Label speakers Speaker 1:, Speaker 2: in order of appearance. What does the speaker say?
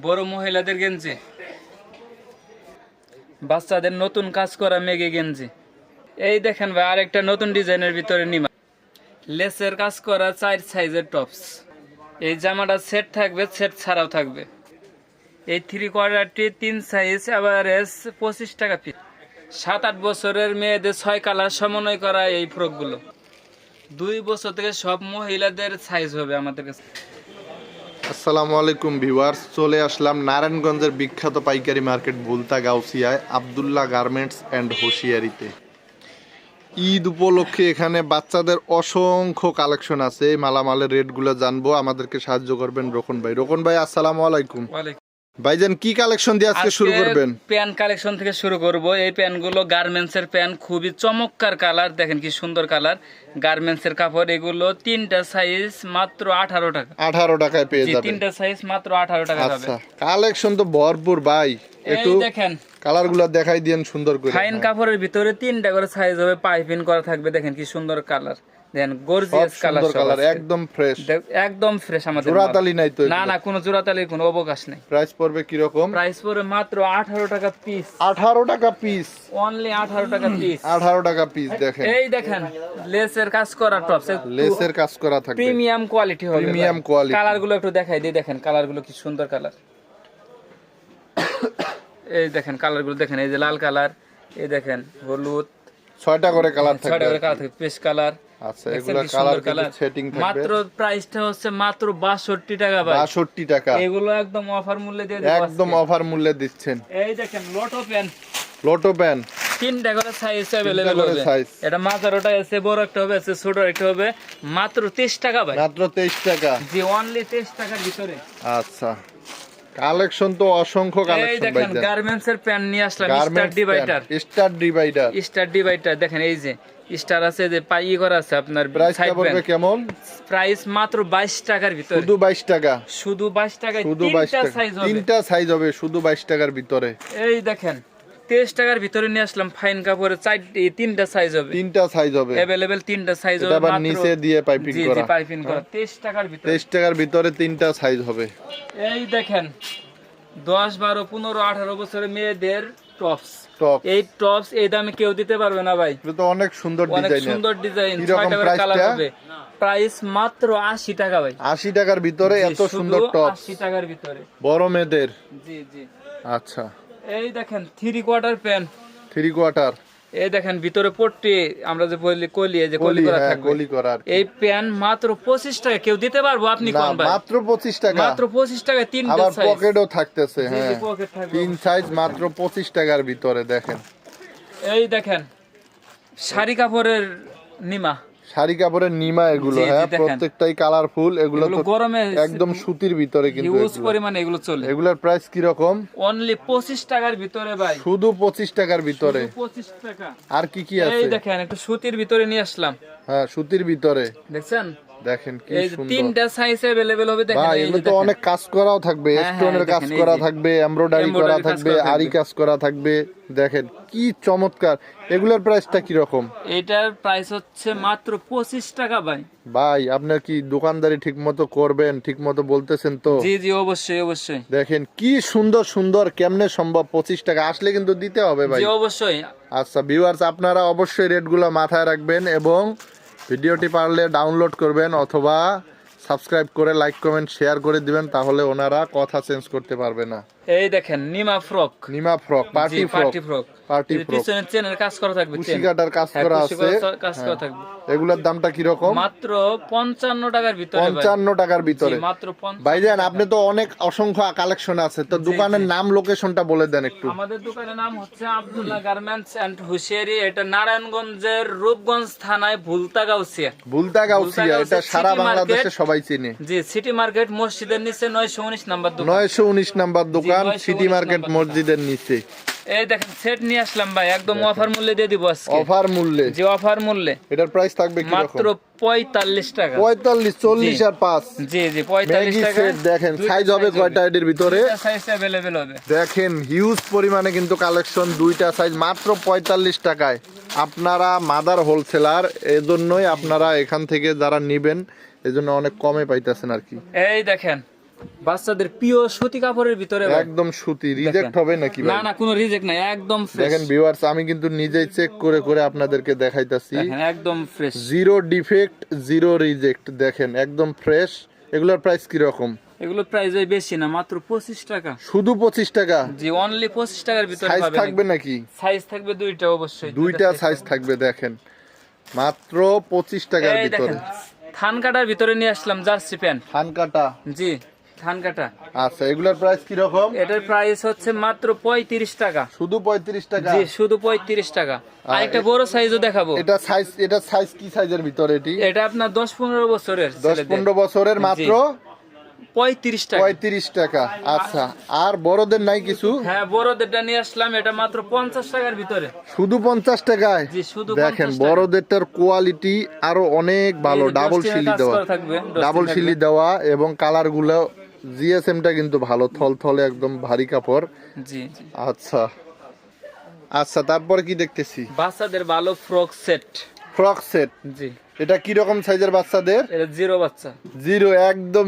Speaker 1: বড় মহিলাদের গেঞ্জি, বাচ্চাদের নতুন কাজ করা মেগে গেঞ্জি। এই দেখেন ভাই আরেকটা নতুন ডিজাইনের ভিতরে নিমা, লেসের কাজ করা 4 সাইজের টপস। এই জামাটা সেট থাকবে, সেট ছাড়াও থাকবে। এই 3/4টি 3 সাইজ, এভারেজ 25 টাকা পিস। 7-8 বছরের মেয়েদের 6 কালার সমন্বয় করা এই ফ্রকগুলো 2 বছর থেকে সব মহিলাদের সাইজ হবে আমাদের কাছে।
Speaker 2: আসসালামু আলাইকুম ভিউয়ার্স, চলে আসলাম নারায়ণগঞ্জের বিখ্যাত পাইকারি মার্কেট ভুলতা গাউসিয়ায় আব্দুল্লাহ গার্মেন্টস অ্যান্ড হোশিয়ারিতে। ঈদ উপলক্ষে এখানে বাচ্চাদের অসংখ্য কালেকশন আছে। এই মালামালের রেটগুলো জানবো, আমাদেরকে সাহায্য করবেন রোকন ভাই। রোকন ভাই আসসালামু আলাইকুম। ভাইজান কি কালেকশন দিয়ে আজকে শুরু করবেন?
Speaker 1: প্যান্ট কালেকশন থেকে শুরু করব। এই প্যান্টগুলো গার্মেন্টস এর প্যান্ট, খুবই চমৎকার কালার, দেখেন কি সুন্দর কালার। গার্মেন্টস এর কাপড়, এগুলো 3টা সাইজ মাত্র 18 টাকা।
Speaker 2: 18 টাকায় পেয়ে যাবেন।
Speaker 1: 3টা সাইজ মাত্র 18 টাকা হবে।
Speaker 2: আচ্ছা, কালেকশন তো ভরপুর ভাই। একটু
Speaker 1: দেখেন
Speaker 2: কালারগুলো দেখাই দেন সুন্দর করে।
Speaker 1: ফাইন কাপড়ের ভিতরে 3টা করে সাইজ হবে, পাইপিং করা থাকবে। দেখেন কি সুন্দর কালার, দেখেন গর্জিয়াস কালার,
Speaker 2: একদম ফ্রেশ,
Speaker 1: একদম ফ্রেশ। আমাদের
Speaker 2: জোড়াতালি নাই তো?
Speaker 1: না, কোনো জোড়াতালির কোনো অবকাশ নেই।
Speaker 2: প্রাইস পড়বে কি রকম?
Speaker 1: প্রাইস পড়বে মাত্র 18 টাকা পিস।
Speaker 2: 18 টাকা পিস,
Speaker 1: অনলি 18 টাকা পিস।
Speaker 2: 18 টাকা পিস। দেখেন
Speaker 1: এই দেখেন লেসের কাজ করা টপস,
Speaker 2: লেসের কাজ করা থাকবে,
Speaker 1: প্রিমিয়াম কোয়ালিটি হবে।
Speaker 2: Premium quality.
Speaker 1: কালারগুলো একটু দেখাই দিই, দেখেন কালারগুলো কি সুন্দর কালার। এই দেখেন কালারগুলো দেখেন, এই যে লাল কালার, এই দেখেন হলুদ,
Speaker 2: 6টা করে কালার থাকবে।
Speaker 1: 6টা করে কালার থাকবে, পেস্ট কালার।
Speaker 2: আচ্ছা, এগুলা কালার কিন্তু সেটিং থাকবে।
Speaker 1: মাত্র প্রাইসটা হচ্ছে মাত্র 62 টাকা ভাই।
Speaker 2: 62 টাকা।
Speaker 1: এগুলো একদম অফার মূল্যে দিয়ে দেব,
Speaker 2: একদম অফার মূল্যে দিচ্ছেন।
Speaker 1: এই দেখেন লোটো পেন,
Speaker 2: লোটো পেন
Speaker 1: 3টা করে সাইজ अवेलेबल হবে। এটা মাঝারোটা আছে, বড় একটা হবে, আছে ছোট একটা হবে। মাত্র 23 টাকা ভাই।
Speaker 2: মাত্র 23 টাকা।
Speaker 1: জি, অনলি 23 টাকার ভিতরে।
Speaker 2: আচ্ছা, কালেকশন তো অসংখ্য কালেকশন।
Speaker 1: এই দেখেন গার্মেন্টস এর প্যান্ট নিয়ে আসলাম, স্টার ডিভাইডার। স্টার ডিভাইডার দেখেন, এই যে স্টার আছে, যে পাই করা আছে আপনার।
Speaker 2: প্রাইস পড়বে কেমন?
Speaker 1: প্রাইস মাত্র 22 টাকার ভিতরে।
Speaker 2: শুধু 22 টাকা,
Speaker 1: শুধু 22 টাকায়
Speaker 2: শুধু 22 টাকা। 3টা সাইজ হবে শুধু 22 টাকার ভিতরে।
Speaker 1: এই দেখেন 23 টাকার ভিতরে নিয়ে আসলাম ফাইন কাপড়ের 3টা সাইজ হবে।
Speaker 2: 3টা সাইজ হবে
Speaker 1: अवेलेबल, 3টা সাইজ হবে।
Speaker 2: আবার নিচে দিয়ে পাইপিং করা।
Speaker 1: জি, পাইপিং করা 23 টাকার ভিতরে।
Speaker 2: 23 টাকার ভিতরে 3টা সাইজ হবে।
Speaker 1: এই দেখেন 10, 12, 15, 18 বছরের মেয়েদের টপস। এই টপস এই দামে কেউ দিতে পারবে না ভাই।
Speaker 2: এটা তো অনেক সুন্দর ডিজাইন,
Speaker 1: অনেক সুন্দর ডিজাইন। 6টা করে কালার হবে। প্রাইস মাত্র 80 টাকা ভাই।
Speaker 2: 80 টাকার ভিতরে এত সুন্দর টপস,
Speaker 1: 80 টাকার ভিতরে
Speaker 2: বড় মেয়েদের।
Speaker 1: জি জি।
Speaker 2: আচ্ছা,
Speaker 1: এই দেখেন 3/4 প্যান্ট,
Speaker 2: 3/4।
Speaker 1: এই দেখেন ভিতরে পট্টি, আমরা যে বলি কলি, এই যে কলি করা থাকবে।
Speaker 2: কলি করা।
Speaker 1: এই প্যান্ট মাত্র 25 টাকা। কেউ দিতে পারবো? আপনি কোন ভাই?
Speaker 2: মাত্র 25 টাকা।
Speaker 1: মাত্র 25 টাকা, 3টা
Speaker 2: আবার
Speaker 1: সাইজ।
Speaker 2: পকেটও থাকতেছে। হ্যাঁ,
Speaker 1: পকেট থাকবে।
Speaker 2: 3 সাইজ মাত্র 25 টাকার ভিতরে। দেখেন
Speaker 1: এই দেখেন শাড়ি কাপড়ের নিমা,
Speaker 2: শাড়ি কাপড়ের নিমা এগুলো। হ্যাঁ, প্রত্যেকটাই কালারফুল। এগুলো তো
Speaker 1: গরমে
Speaker 2: একদম সুতির ভিতরে কিন্তু
Speaker 1: ইউজ পরিমাণে এগুলো চলে।
Speaker 2: এগুলোর প্রাইস কি রকম?
Speaker 1: অনলি 25 টাকার ভিতরে ভাই।
Speaker 2: শুধু 25 টাকার ভিতরে।
Speaker 1: 25 টাকা।
Speaker 2: আর কি কি আছে?
Speaker 1: এই দেখেন একটু সুতির ভিতরে নিয়ে আসলাম।
Speaker 2: হ্যাঁ, সুতির ভিতরে
Speaker 1: দেখছেন,
Speaker 2: দেখেন কি
Speaker 1: এই
Speaker 2: সুন্দর।
Speaker 1: 3টা সাইজ अवेलेबल হবে। দেখেন
Speaker 2: ভাই, এগুলো তো অনেক কাজ করাও থাকবে, স্টোনের কাজ করা থাকবে, এমব্রয়ডারি করা থাকবে, আরি কাজ করা থাকবে। দেখেন কি চমৎকার। এগুলোর প্রাইসটা কি রকম?
Speaker 1: এটার প্রাইস হচ্ছে মাত্র 25 টাকা ভাই।
Speaker 2: ভাই, আপনার কি দোকানদারি ঠিকমতো করবেন? ঠিকমতো বলতেছেন তো?
Speaker 1: জি জি, অবশ্যই অবশ্যই।
Speaker 2: দেখেন কি সুন্দর সুন্দর। কেমনে সম্ভব? 25 টাকা আসলে কিন্তু দিতে হবে ভাই।
Speaker 1: জি অবশ্যই।
Speaker 2: আচ্ছা ভিউয়ার্স, আপনারা অবশ্যই রেটগুলো মাথায় রাখবেন এবং ভিডিওটি পারলে ডাউনলোড করবেন অথবা সাবস্ক্রাইব করে লাইক কমেন্ট শেয়ার করে দিবেন, তাহলে ওনারা কথা চেঞ্জ করতে পারবে না।
Speaker 1: এই দেখেন নিমা ফ্রক,
Speaker 2: নিমা frock, party frock, party frock.
Speaker 1: পিছনে চেনের কাজ করা থাকবে,
Speaker 2: কুশি কাটার কাজ করা আছে।
Speaker 1: কাজ করা থাকবে।
Speaker 2: এগুলোর দামটা কি রকম?
Speaker 1: মাত্র 55 টাকার ভিতরে।
Speaker 2: 55 টাকার ভিতরে
Speaker 1: মাত্র 55।
Speaker 2: ভাইজান, আপনি তো অনেক অসংখ্য কালেকশন আছে, তো দোকানের নাম লোকেশনটা বলে দেন একটু।
Speaker 1: আমাদের দোকানের নাম হচ্ছে আব্দুল্লাহ গার্মেন্টস এন্ড হুশিয়ারি। এটা নারায়ণগঞ্জের রূপগঞ্জ থানায় ভুলতা গাউসিয়া।
Speaker 2: ভুলতা গাউসিয়া, এটা সারা বাংলাদেশে সবাই চিনে।
Speaker 1: জি, সিটি মার্কেট মসজিদের নিচে 919 নাম্বার দোকান।
Speaker 2: 919 নাম্বার দোকান, সিটি মার্কেট মসজিদের নিচে।
Speaker 1: এই দেখেন সেট নিয়ে আসলাম ভাই, একদম অফার মূল্যে দিয়ে দিব আজকে।
Speaker 2: অফার মূল্যে?
Speaker 1: জি, অফার মূল্যে।
Speaker 2: এটার প্রাইস থাকবে কি রকম?
Speaker 1: মাত্র 45 টাকা।
Speaker 2: 45, 40 আর 5।
Speaker 1: জি জি, 45 টাকা।
Speaker 2: দেখেন সাইজ হবে কয়টা এর ভিতরে?
Speaker 1: সাইজ अवेलेबल হবে।
Speaker 2: দেখেন হিউজ পরিমাণে কিন্তু কালেকশন, 2টা সাইজ মাত্র 45 টাকায়। আপনারা মাদার হোলসেলার, এজন্যই আপনারা এখান থেকে যারা নেবেন এজন্য অনেক কমে পাইতেছেন আর কি।
Speaker 1: এই দেখেন বাচ্চাদের পিওর সুতি কাপড়ের ভিতরে ভাই।
Speaker 2: একদম সুতি, রিজেক্ট
Speaker 1: দেখেন।
Speaker 2: হবে নাকি
Speaker 1: না
Speaker 2: ভাই?
Speaker 1: না কোনো রিজেক্ট নাই, একদম ফ্রেশ।
Speaker 2: দেখেন ভিউয়ার্স, আমি কিন্তু নিজেই চেক করে করে আপনাদেরকে দেখাইতাছি।
Speaker 1: দেখেন একদম fresh.
Speaker 2: Zero defect, zero reject, দেখেন একদম ফ্রেশ। এগুলোর প্রাইস কি রকম?
Speaker 1: এগুলো প্রাইস বেশি না, মাত্র 25 টাকা।
Speaker 2: শুধু 25 টাকা?
Speaker 1: জি, অনলি 25 টাকার ভিতরে
Speaker 2: সাইজ
Speaker 1: পাবেন।
Speaker 2: থাকবে নাকি?
Speaker 1: সাইজ থাকবে দুইটা অবশ্যই।
Speaker 2: দুইটা সাইজ থাকবে, দেখেন মাত্র 25 টাকার
Speaker 1: এই
Speaker 2: ভিতরে।
Speaker 1: দেখেন থান কাটার ভিতরে নিয়ে আসলাম জার্সি প্যান্ট।
Speaker 2: থান কাটা?
Speaker 1: জি, থান কাটা।
Speaker 2: আচ্ছা, এগুলোর প্রাইস কি রকম?
Speaker 1: এটার প্রাইস হচ্ছে মাত্র 35 টাকা।
Speaker 2: শুধু 35 টাকা?
Speaker 1: জি, শুধু 35 টাকা। আরেকটা বড় সাইজও দেখাবো।
Speaker 2: এটা সাইজ কি সাইজের ভিতরে এটি?
Speaker 1: এটা আপনার 10-15 বছরের
Speaker 2: 10-15 বছরের, মাত্র
Speaker 1: 35 টাকা।
Speaker 2: 35 টাকা। আচ্ছা, আর বড়দের নাই কিছু?
Speaker 1: হ্যাঁ, বড়দেরটা নিয়ে আসলাম, এটা মাত্র 50 টাকার ভিতরে।
Speaker 2: শুধু 50 টাকায়?
Speaker 1: জি, শুধু
Speaker 2: দেখেন
Speaker 1: 50 টাকা।
Speaker 2: বড়দেরটার কোয়ালিটি আরো অনেক ভালো,
Speaker 1: এই যে
Speaker 2: ডাবল
Speaker 1: ডস্টিনের
Speaker 2: শিলি
Speaker 1: কাজ
Speaker 2: দেওয়া,
Speaker 1: করা থাকবে, ডস্টিন
Speaker 2: ডাবল
Speaker 1: থাকবে।
Speaker 2: শিলি দেওয়া, এবং কালার গুলো জিএসএমটা কিন্তু ভালো, থলথলে একদম ভারী কাপড়।
Speaker 1: জি জি।
Speaker 2: আচ্ছা আচ্ছা, তারপরে কি দেখতেছি?
Speaker 1: বাচ্চাদের ভালো ফ্রক সেট।
Speaker 2: Frock set?
Speaker 1: জি,
Speaker 2: এটা কি রকম সাইজের বাচ্চাদের?
Speaker 1: এটা জিরো বাচ্চা।
Speaker 2: জিরো, একদম